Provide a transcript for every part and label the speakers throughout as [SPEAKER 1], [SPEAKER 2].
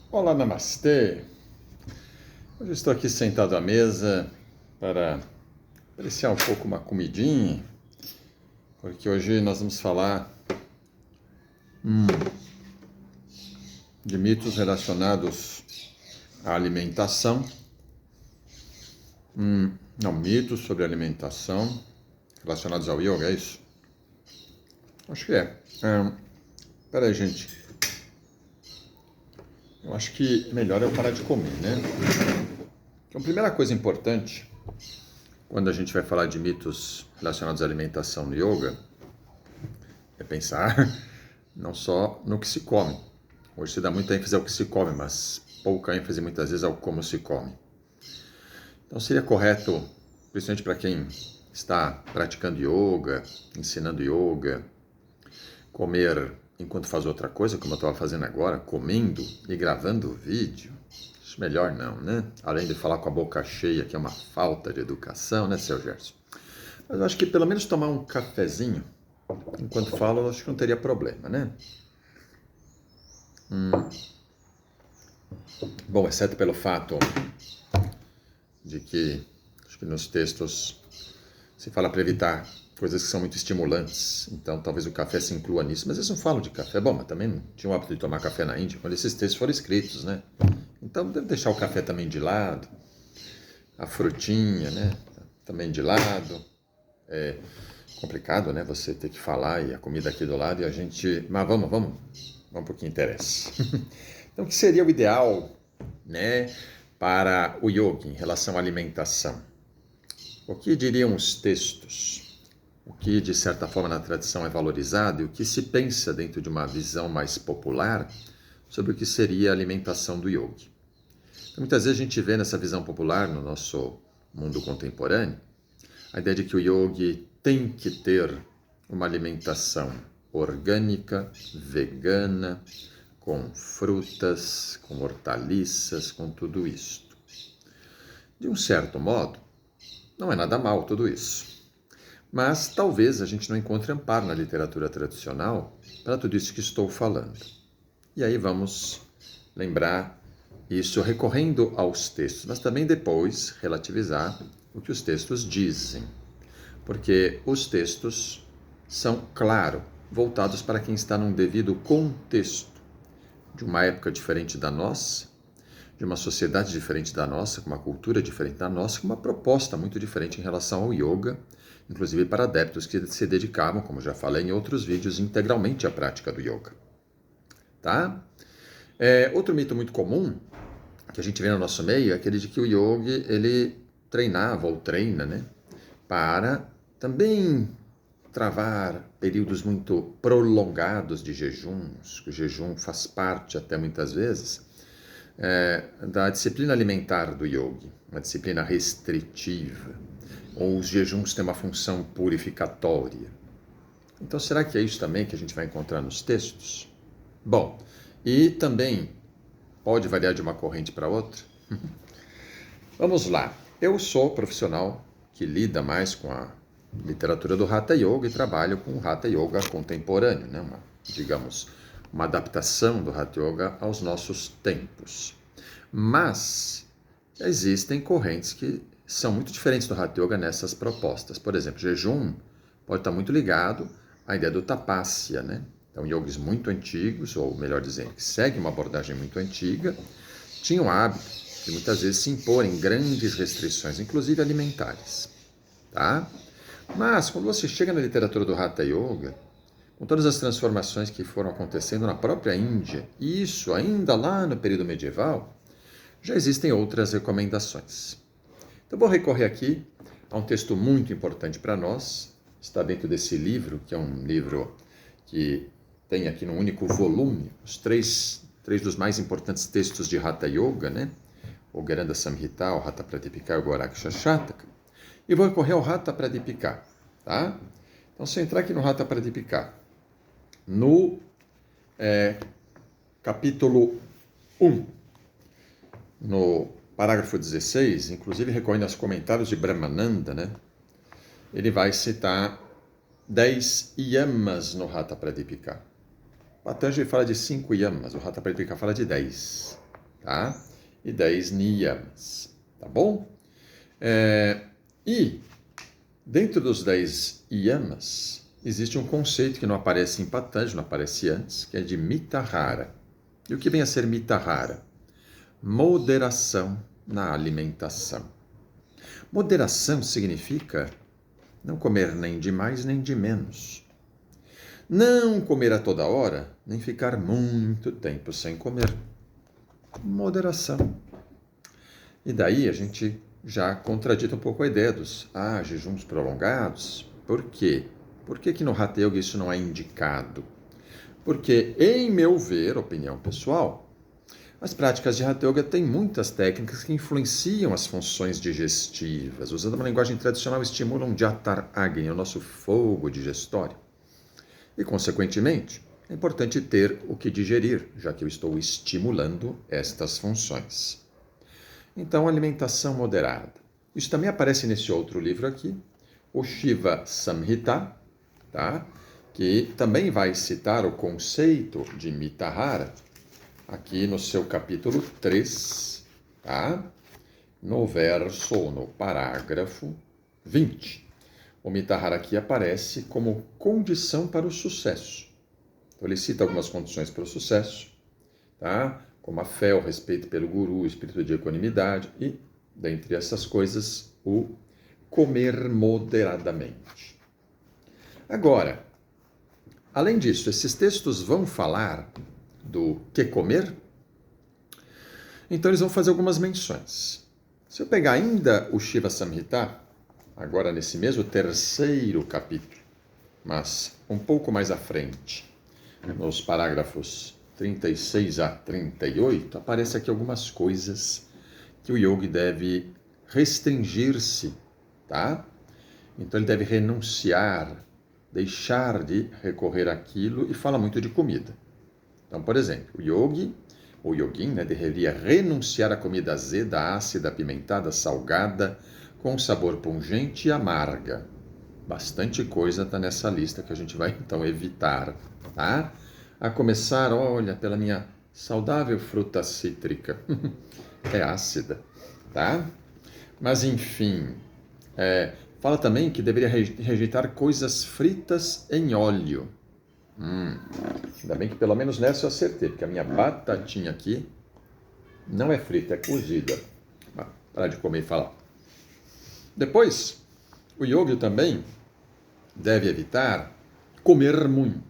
[SPEAKER 1] Olá, namastê! Hoje estou aqui sentado à mesa para apreciar um pouco uma comidinha, porque hoje nós vamos falar de mitos relacionados à alimentação. Não, mitos sobre alimentação relacionados ao yoga, é isso? Acho que é. Peraí, gente. Eu acho que melhor eu parar de comer, né? Então, a primeira coisa importante, quando a gente vai falar de mitos relacionados à alimentação no yoga, é pensar não só no que se come. Hoje se dá muita ênfase ao que se come, mas pouca ênfase muitas vezes ao como se come. Então seria correto, principalmente para quem está praticando yoga, ensinando yoga, comer enquanto faz outra coisa, como eu estava fazendo agora, comendo e gravando o vídeo. Acho melhor não, né? Além de falar com a boca cheia, que é uma falta de educação, né, seu Gerson? Mas eu acho que pelo menos tomar um cafezinho enquanto falo, eu acho que não teria problema, né? Bom, exceto pelo fato de que, acho que nos textos se fala para evitar coisas que são muito estimulantes, então talvez o café se inclua nisso, mas eles não falam de café. Bom, mas também não tinha o hábito de tomar café na Índia, quando esses textos foram escritos, né? Então deve deixar o café também de lado, a frutinha, né? Também de lado. É complicado, né? Você ter que falar e a comida aqui do lado e a gente... Mas vamos para o que interessa. Então, o que seria o ideal, né, para o yoga em relação à alimentação? O que diriam os textos? O que, de certa forma, na tradição é valorizado e o que se pensa dentro de uma visão mais popular sobre o que seria a alimentação do yoga? Então, muitas vezes a gente vê nessa visão popular, no nosso mundo contemporâneo, a ideia de que o yoga tem que ter uma alimentação orgânica, vegana, com frutas, com hortaliças, com tudo isto. De um certo modo, não é nada mal tudo isso. Mas talvez a gente não encontre amparo na literatura tradicional para tudo isso que estou falando. E aí vamos lembrar isso recorrendo aos textos, mas também depois relativizar o que os textos dizem. Porque os textos são, claro, voltados para quem está num devido contexto, de uma época diferente da nossa, de uma sociedade diferente da nossa, com uma cultura diferente da nossa, com uma proposta muito diferente em relação ao yoga, inclusive para adeptos que se dedicavam, como já falei em outros vídeos, integralmente à prática do yoga. Tá? Outro mito muito comum que a gente vê no nosso meio é aquele de que o yoga ele treinava ou treina, né, para também travar períodos muito prolongados de jejuns, que o jejum faz parte até muitas vezes da disciplina alimentar do yoga, uma disciplina restritiva, ou os jejuns têm uma função purificatória. Então, será que é isso também que a gente vai encontrar nos textos? Bom, e também pode variar de uma corrente para outra? Vamos lá. Eu sou profissional que lida mais com a literatura do Hatha Yoga e trabalho com o Hatha Yoga contemporâneo, né? Digamos, uma adaptação do Hatha Yoga aos nossos tempos. Mas existem correntes que são muito diferentes do Hatha Yoga nessas propostas. Por exemplo, jejum pode estar muito ligado à ideia do tapasya, né? Então, yogis muito antigos, ou melhor dizendo, que seguem uma abordagem muito antiga, tinham o hábito de muitas vezes se imporem grandes restrições, inclusive alimentares. Tá? Mas, quando você chega na literatura do Hatha Yoga, com todas as transformações que foram acontecendo na própria Índia, e isso ainda lá no período medieval, já existem outras recomendações. Então, vou recorrer aqui a um texto muito importante para nós, está dentro desse livro, que é um livro que tem aqui num único volume os três dos mais importantes textos de Hatha Yoga, né? O Garanda Samhita, o Hatha Pradipika e o Goraksha Shataka. E vou recorrer ao Hatha Pradipika, tá? Então, se eu entrar aqui no Hatha Pradipika, no capítulo 1, no parágrafo 16, inclusive recorrendo aos comentários de Brahmananda, né? Ele vai citar 10 yamas no Hatha Pradipika. Patanjali fala de 5 yamas, o Hatha Pradipika fala de 10. tá? E 10 niyamas, tá bom? E dentro dos 10 yamas, existe um conceito que não aparece em Patanjali, não aparece antes, que é de mitahara. E o que vem a ser mitahara? Moderação na alimentação. Moderação significa não comer nem de mais nem de menos. Não comer a toda hora, nem ficar muito tempo sem comer. Moderação. E daí a gente já contradita um pouco a ideia dos jejuns prolongados. Por quê? Por que no Hatha Yoga isso não é indicado? Porque, em meu ver, opinião pessoal, as práticas de Hatha Yoga têm muitas técnicas que influenciam as funções digestivas. Usando uma linguagem tradicional, estimulam Jatar Agni, o nosso fogo digestório. E, consequentemente, é importante ter o que digerir, já que eu estou estimulando estas funções. Então, alimentação moderada. Isso também aparece nesse outro livro aqui, o Shiva Samhita, tá? Que também vai citar o conceito de mitahara, aqui no seu capítulo 3, tá? No parágrafo 20. O mitahara aqui aparece como condição para o sucesso. Então, ele cita algumas condições para o sucesso, tá? Como a fé, o respeito pelo guru, o espírito de equanimidade e, dentre essas coisas, o comer moderadamente. Agora, além disso, esses textos vão falar do que comer? Então, eles vão fazer algumas menções. Se eu pegar ainda o Shiva Samhita, agora nesse mesmo terceiro capítulo, mas um pouco mais à frente, nos parágrafos 36 a 38, aparece aqui algumas coisas que o yogi deve restringir-se, tá? Então ele deve renunciar, deixar de recorrer àquilo e fala muito de comida. Então, por exemplo, o yogi, ou yogin, deveria renunciar à comida azeda, ácida, apimentada, salgada, com sabor pungente e amarga. Bastante coisa está nessa lista que a gente vai então evitar, tá? A começar, olha, pela minha saudável fruta cítrica. É ácida, tá? Mas enfim, fala também que deveria rejeitar coisas fritas em óleo. Ainda bem que pelo menos nessa eu acertei, porque a minha batatinha aqui não é frita, é cozida. Parar de comer e falar. Depois, o yogi também deve evitar comer muito.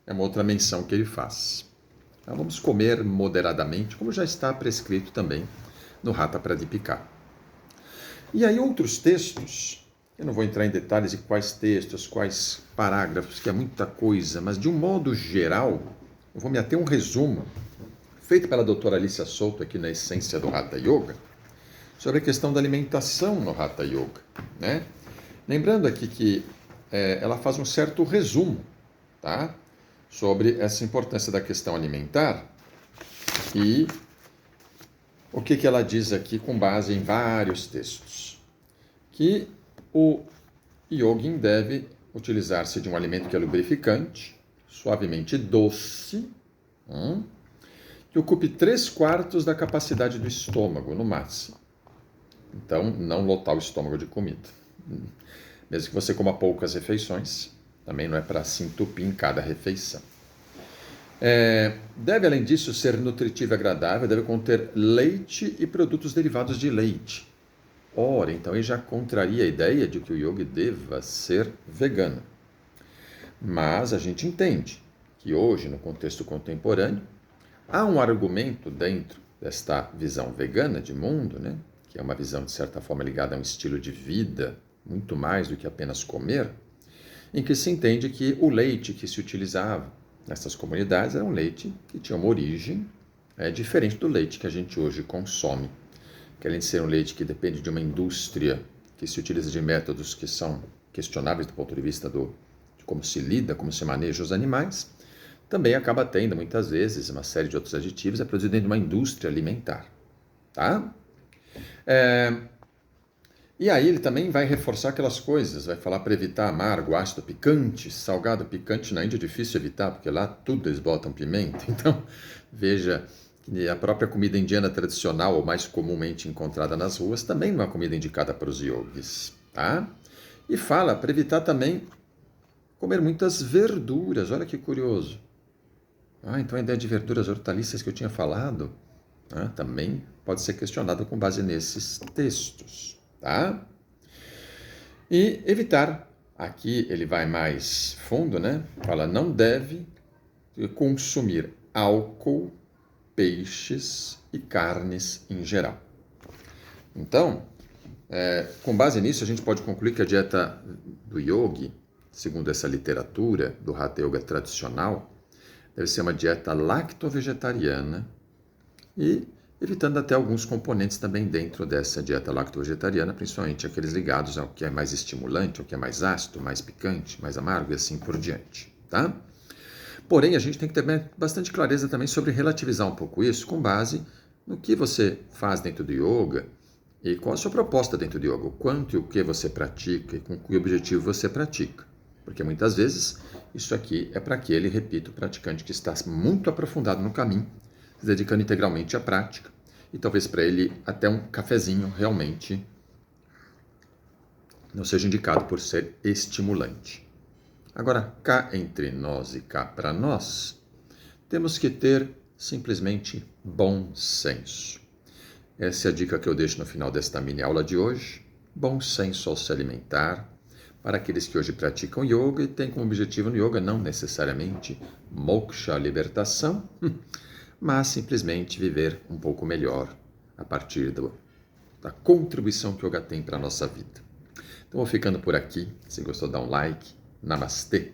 [SPEAKER 1] É uma outra menção que ele faz. Então, vamos comer moderadamente, como já está prescrito também no Hatha Pradipika. E aí outros textos, eu não vou entrar em detalhes de quais textos, quais parágrafos, que é muita coisa, mas de um modo geral, eu vou me ater a um resumo feito pela doutora Alicia Souto aqui na Essência do Hatha Yoga, sobre a questão da alimentação no Hatha Yoga, né? Lembrando aqui que ela faz um certo resumo, tá? Sobre essa importância da questão alimentar e o que ela diz aqui com base em vários textos. Que o yogin deve utilizar-se de um alimento que é lubrificante, suavemente doce, que ocupe 3/4 da capacidade do estômago, no máximo. Então, não lotar o estômago de comida. Mesmo que você coma poucas refeições, também não é para se entupir em cada refeição. Deve, além disso, ser nutritivo e agradável, deve conter leite e produtos derivados de leite. Ora, então ele já contraria a ideia de que o yogi deva ser vegano. Mas a gente entende que hoje, no contexto contemporâneo, há um argumento dentro desta visão vegana de mundo, né? Que é uma visão, de certa forma, ligada a um estilo de vida, muito mais do que apenas comer, em que se entende que o leite que se utilizava nessas comunidades era um leite que tinha uma origem diferente do leite que a gente hoje consome. Que além de ser um leite que depende de uma indústria que se utiliza de métodos que são questionáveis do ponto de vista de como se lida, como se maneja os animais, também acaba tendo, muitas vezes, uma série de outros aditivos, produzido dentro de uma indústria alimentar. Tá? E aí ele também vai reforçar aquelas coisas, vai falar para evitar amargo, ácido, picante, salgado, picante. Na Índia é difícil evitar, porque lá tudo eles botam pimenta. Então, veja que a própria comida indiana tradicional, ou mais comumente encontrada nas ruas, também não é uma comida indicada para os yogis, tá? E fala para evitar também comer muitas verduras, olha que curioso. Então a ideia de verduras hortaliças que eu tinha falado, também pode ser questionada com base nesses textos, tá? E evitar, aqui ele vai mais fundo, né? Fala, não deve consumir álcool, peixes e carnes em geral. Então, com base nisso, a gente pode concluir que a dieta do yogi, segundo essa literatura do Hatha Yoga tradicional, deve ser uma dieta lacto-vegetariana e evitando até alguns componentes também dentro dessa dieta lacto-vegetariana, principalmente aqueles ligados ao que é mais estimulante, ao que é mais ácido, mais picante, mais amargo e assim por diante, tá? Porém, a gente tem que ter bastante clareza também sobre relativizar um pouco isso com base no que você faz dentro do yoga e qual a sua proposta dentro do yoga, o quanto e o que você pratica e com que objetivo você pratica. Porque muitas vezes isso aqui é para aquele, repito, praticante que está muito aprofundado no caminho, se dedicando integralmente à prática, e talvez para ele até um cafezinho realmente não seja indicado por ser estimulante. Agora, cá entre nós e cá para nós, temos que ter simplesmente bom senso. Essa é a dica que eu deixo no final desta mini aula de hoje. Bom senso ao se alimentar, para aqueles que hoje praticam yoga e têm como objetivo no yoga não necessariamente moksha, libertação, mas simplesmente viver um pouco melhor a partir da contribuição que o yoga tem para a nossa vida. Então vou ficando por aqui. Se gostou, dá um like. Namastê!